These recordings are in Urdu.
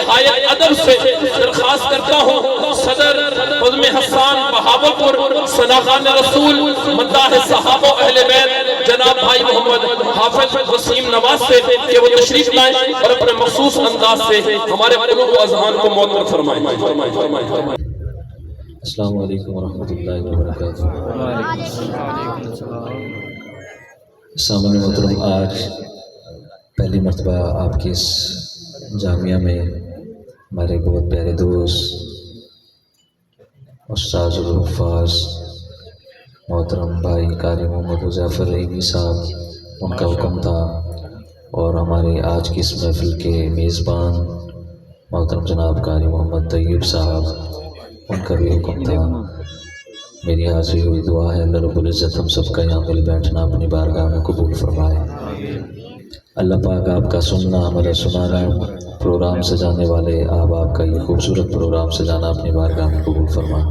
نہایت ادب سے درخواست کرتا ہوں صدر بزم حسان بہاولپور ثناخان رسول مداح صحابہ و اہل بیت جناب بھائی محمد حافظ وسیم نواز سے کہ وہ تشریف لائیں اور اپنے مخصوص انداز سے ہمارے قلوب و اذہان کو معطر فرمائیں۔ السلام علیکم ورحمۃ اللہ وبرکاتہ۔ سامعین محترم، آج پہلی مرتبہ آپ کی اس جامعہ میں ہمارے بہت پیارے دوست استاذ الحفاظ محترم بھائی قاری محمد حذیفہ رحیمی صاحب، ان کا حکم تھا، اور ہمارے آج کی اس محفل کے میزبان محترم جناب قاری محمد طیب صاحب، ان کا بھی حکم تھا۔ میری حاضری ہوئی دعا ہے اللہ رب العزت ہم سب کا یہاں مل بیٹھنا اپنی بارگاہ میں قبول فرمائے۔ اللہ پاک آپ کا سننا ہمارا سنانا، پروگرام سجانے والے آپ کا یہ خوبصورت پروگرام سجانا اپنی بارگاہ میں قبول فرمائے۔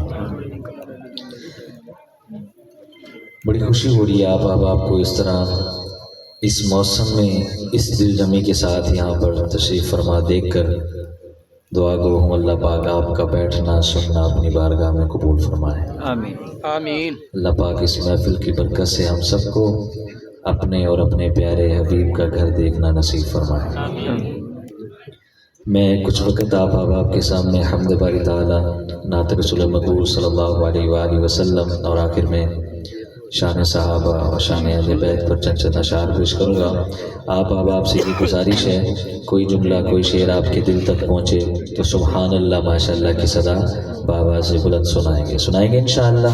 بڑی خوشی ہو رہی ہے آپ کو اس طرح اس موسم میں اس دل جمی کے ساتھ یہاں پر تشریف فرما دیکھ کر دعا گو ہوں اللہ پاک آپ کا بیٹھنا سننا اپنی بارگاہ میں قبول فرمائے۔ آمین آمین۔ اللہ پاک اس محفل کی برکت سے ہم سب کو اپنے اور اپنے پیارے حبیب کا گھر دیکھنا نصیب فرمائے۔ میں کچھ وقت آپ کے سامنے حمد باری تعالیٰ، نعت رسول مقبول صلی اللہ علیہ وآلہ وسلم اور آخر میں شان صحابہ اور شان اہل بیت پر چند اشعار پیش کروں گا۔ آپ سے یہ گزارش ہے کوئی جملہ کوئی شعر آپ کے دل تک پہنچے تو سبحان اللہ ماشاءاللہ کی صدا بآواز بلند سنائیں گے انشاءاللہ۔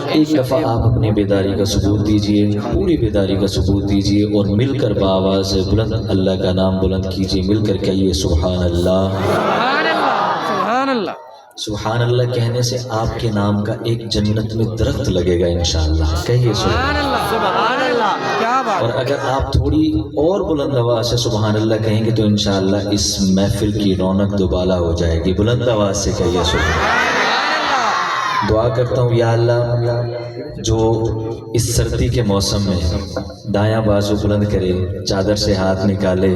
ایک دفعہ آپ اپنی بیداری کا ثبوت دیجئے، پوری بیداری کا ثبوت دیجئے اور مل کر بآواز بلند اللہ کا نام بلند کیجئے، مل کر کہیے سبحان اللہ۔ سبحان اللہ۔ سبحان اللہ کہنے سے آپ کے نام کا ایک جنت میں درخت لگے گا انشاءاللہ، کہیے سبحان اللہ۔ سبحان اللہ، کیا بات۔ اور اگر آپ تھوڑی اور بلند آواز سے سبحان اللہ کہیں گے تو انشاءاللہ اس محفل کی رونق دوبالا ہو جائے گی۔ بلند آواز سے کہیے سبحان اللہ۔ دعا کرتا ہوں یا اللہ جو اس سردی کے موسم میں دایاں بازو بلند کرے، چادر سے ہاتھ نکالے،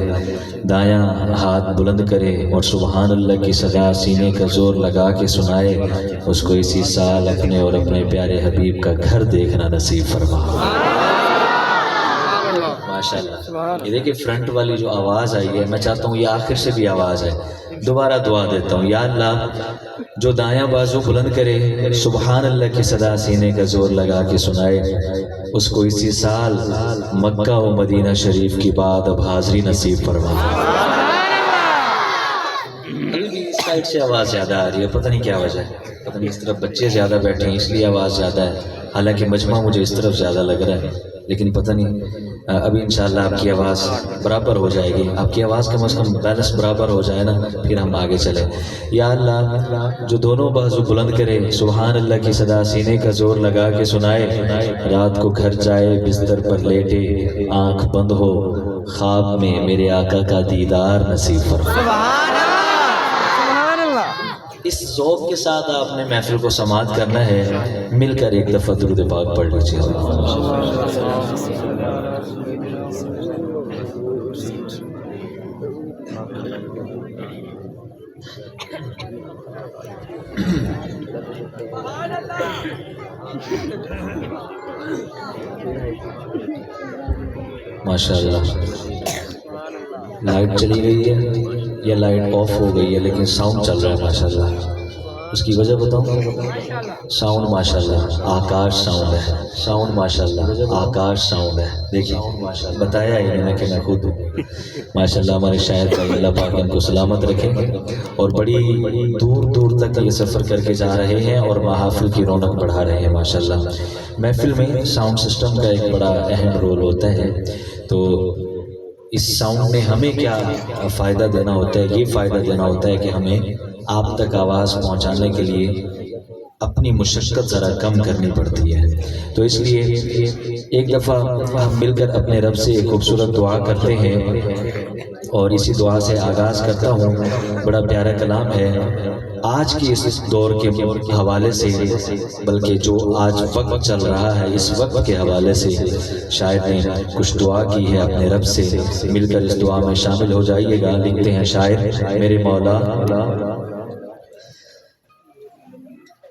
دایاں ہاتھ بلند کرے اور سبحان اللہ کی صدا سینے کا زور لگا کے سنائے، اس کو اسی سال اپنے اور اپنے پیارے حبیب کا گھر دیکھنا نصیب فرما۔ ماشاءاللہ۔ یہ دیکھیں فرنٹ والی جو آواز آئی ہے، میں چاہتا ہوں یہ آخر سے بھی آواز ہے، دوبارہ دعا دیتا ہوں یا اللہ جو دایاں بازو بلند کرے، سبحان اللہ کی صدا سینے کا زور لگا کے سنائے، اس کو اسی سال مکہ و مدینہ شریف کی بعد اب حاضری نصیب فرما۔ اس سائڈ سے آواز زیادہ آ رہی ہے، پتہ نہیں کیا وجہ ہے، پتہ نہیں اس طرف بچے زیادہ بیٹھے ہیں اس لیے آواز زیادہ ہے، حالانکہ مجمع مجھے اس طرف زیادہ لگ رہا ہے، لیکن پتہ نہیں ابھی انشاءاللہ آپ کی آواز برابر ہو جائے گی، آپ کی آواز کم از کم بیلنس برابر ہو جائے نا، پھر ہم آگے چلیں۔ یا اللہ جو دونوں بازو بلند کرے، سبحان اللہ کی صدا سینے کا زور لگا کے سنائے، رات کو گھر جائے بستر پر لیٹے، آنکھ بند ہو خواب میں میرے آقا کا دیدار نصیب فرما۔ سبحان اللہ۔ اس ذوق کے ساتھ آپ نے محفل کو سماعت کرنا ہے، مل کر ایک دفعہ درود پاک پڑھ لیجیے۔ ماشاءاللہ۔ لائٹ چلی گئی ہے یا لائٹ آف ہو گئی ہے لیکن ساؤنڈ چل رہا ہے ماشاءاللہ، اس کی وجہ بتاؤں؟ ساؤنڈ ماشاءاللہ آکاش ساؤنڈ ہے، ساؤنڈ ماشاءاللہ آکاش ساؤنڈ ہے، دیکھیں بتایا ہی میں کہ میں خود ہوں ماشاءاللہ۔ ہمارے شاعر بھائی اللہ پاک ان کو سلامت رکھیں اور بڑی دور دور تک یہ سفر کر کے جا رہے ہیں اور محافل کی رونق بڑھا رہے ہیں ماشاءاللہ۔ محفل میں ساؤنڈ سسٹم کا ایک بڑا اہم رول ہوتا ہے، تو اس ساؤنڈ میں ہمیں کیا فائدہ دینا ہوتا ہے؟ یہ فائدہ دینا ہوتا ہے کہ ہمیں آپ تک آواز پہنچانے کے لیے اپنی مشقت ذرا کم کرنی پڑتی ہے، تو اس لیے ایک دفعہ ہم مل کر اپنے رب سے ایک خوبصورت دعا کرتے ہیں اور اسی دعا سے آغاز کرتا ہوں. بڑا پیارا کلام ہے آج کے اس دور کے حوالے سے، بلکہ جو آج وقت چل رہا ہے اس وقت کے حوالے سے شاعر نے کچھ دعا کی ہے اپنے رب سے. مل کر اس دعا میں شامل ہو جائیے گا. لکھتے ہیں شاعر: میرے مولا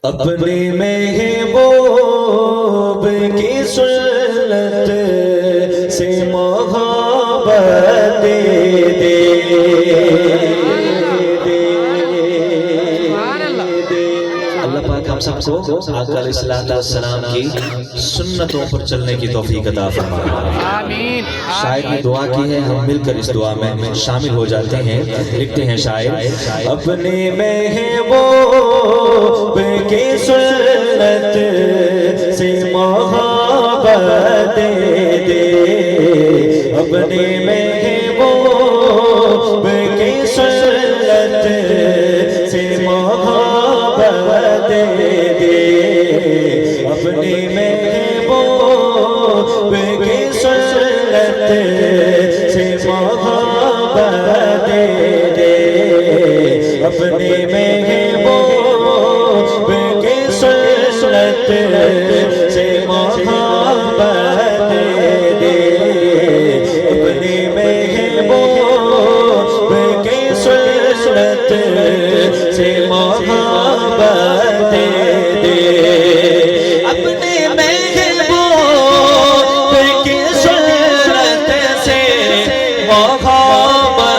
اپنے محبوب کی سنت سے محبت دے دے. اللہ پاک ہم سب کو آقا علیہ السلام کی سنتوں پر چلنے کی توفیق عطا فرمائے. آمین. شاعر نے دعا کی ہے، ہم مل کر اس دعا میں شامل ہو جاتے ہیں. لکھتے ہیں شاعر: اپنے محبوب کی سنت سے محبت دے دے. اپنے محبوب کی سنت سے محبت دے دے. اپنے محبوب کی سنت سے محبت دے دے. اپنے محبوب کی سنت سے محبت دے دے. اپنے محبوب کی سنت سے محبت دے دے. اپنے محبوب کی سنت سے محبت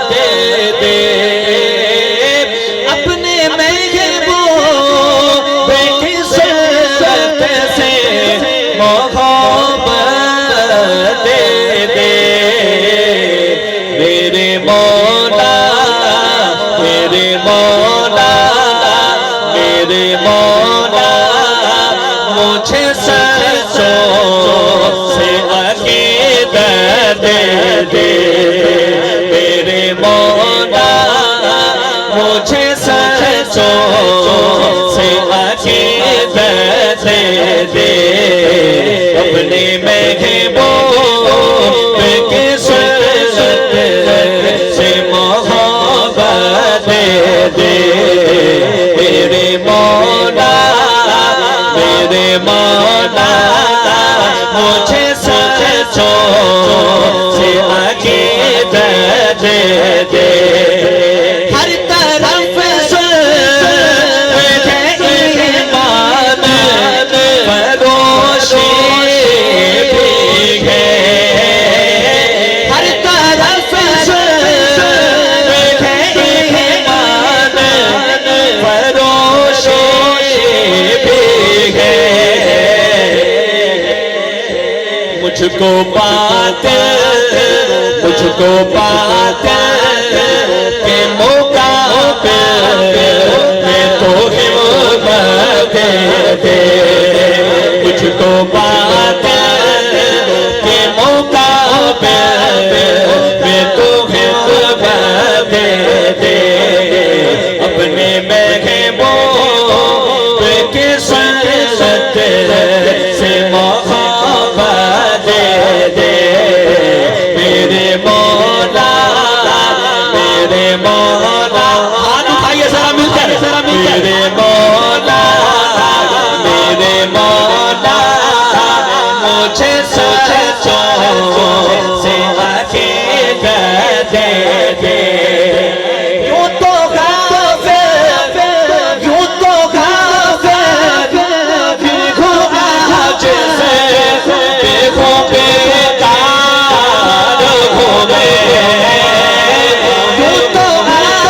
دے دے. اپنے محبوب کی سنت سے محبت دے دے. میرے مولا میرے مولا میرے مولا مجھے سچوں سے عقیدت دے دے. میرے مولا مجھے سچوں سے عقیدت دے دے. اپنے محبوب کی سنت سے محبت دے دے. میرے مولا میرے مولا مجھے سچوں سے عقیدت دے دے. ہر طرف ایمان فروشی بھیگے. ہر طرف ایمان فروشی بھیگے. مجھ کو پا کر کے مقابل میں تو ہمت دے دے. مجھ کو پا کر کے مقابل میں تو ہمت دے دے. اپنے محبوب کی سنت سے محبت دے دے. میرے مولا میرے مولا ہاتھ اٹھائیے ذرا مل کر. میرے مولا میرے مولا مجھے سچوں سے عقیدت دے دے. یوں تو غافل دیکھو آج سے دیکھو بیکار ہو گئے. یوں تو غافل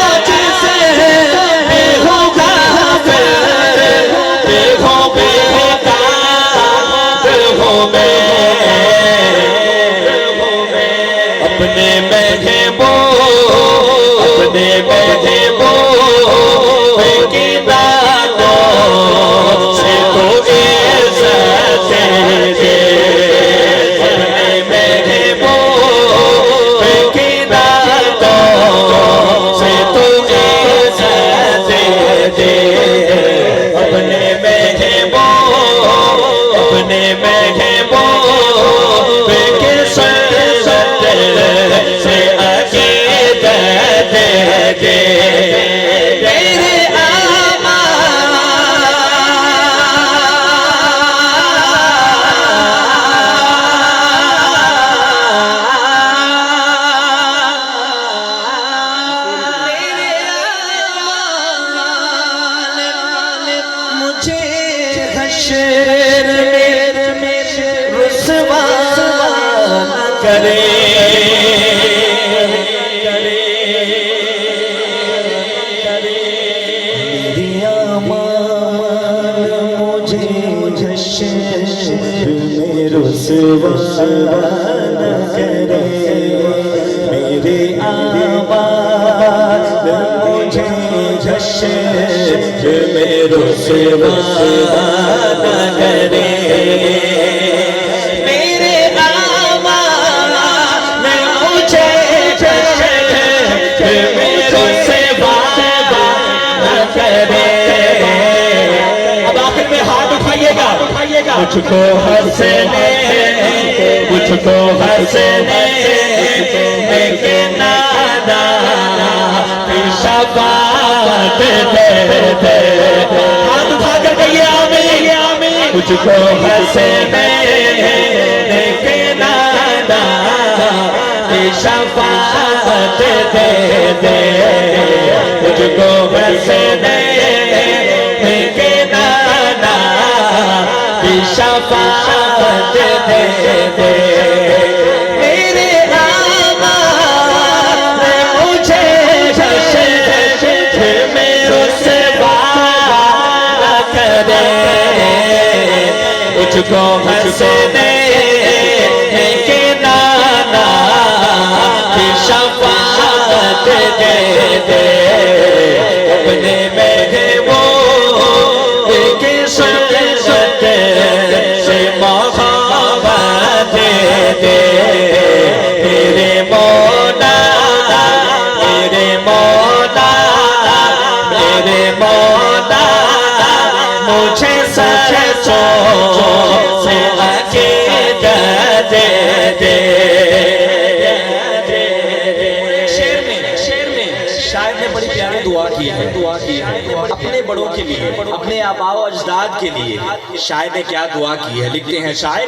شیر میں رسوا نہ کرے میری آمان مجھے شیر میں رسوا نہ کرے میرے آمان مجھے شیر میں رسوا نہ کرے میرے آمان مجھے شیر میں رسوا نہ کرے اب آخر میں ہاتھ اٹھائیے گا مجھ کو ہنسنے کے نانا شفاعت دے دے ہاتھ اٹھا کر کہیے آمین مجھ کو ہنسنے کے نانا شفاعت دے دے مجھ کو ہنسنے کے نانا شفاعت دے دے میرے آمان مجھے شیر میں رسوا نہ کرے مجھ کو ہنسنے کے نانا شفاعت دے دے اپنے محبوب کی صورت سے محبت دے دے میرے مولا مجھے سچوں سے عقیدت دے دے شعر میں شاعر نے بڑی پیاری دعا کی ہے اپنے بڑوں کے لیے اپنے آباء و اجداد کے لیے شاعر نے کیا دعا کی ہے لکھتے ہیں شاعر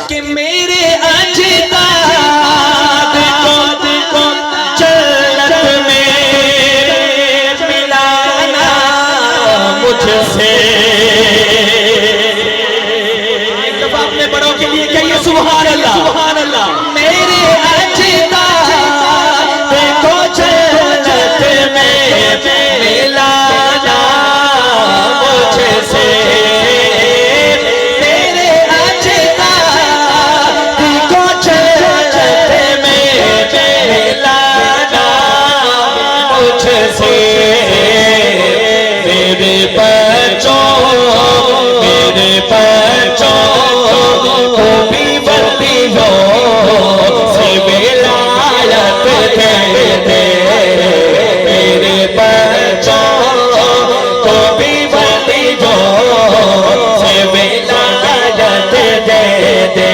کہ میرے اجداد کو جنت میں ملانا مجھ سے ایک دفعہ اپنے بڑوں کے لیے کہیے سبحان اللہ میرے اجداد کو جنت میں ملانا مجھ سے میرے اجداد کو جنت میں ملانا مجھ سے میرے بچوں کو بھی ولیوں سے ولایت دے دے میرے بچوں کو بھی ولیوں سے ولایت دے دے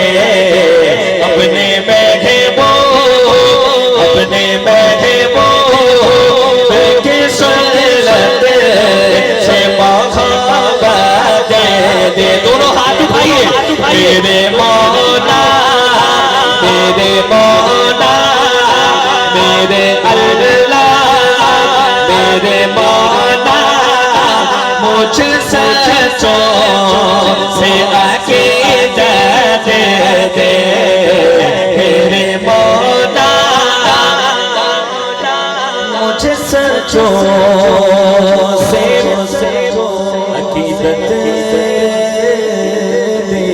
اپنے محبوب کی صورت سے محبت دے دے دونوں ہاتھ اٹھائیے میرے مولا میرے اللہ میرے مولا مجھ سچوں سے عقیدت دے دے میرے مولا مجھ سچوں سے عقیدت دے دے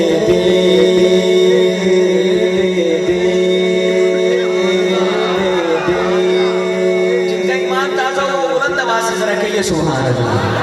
جن کا ایمان تازہ ہو بلند آواز سے ذرا کہیے سبحان اللہ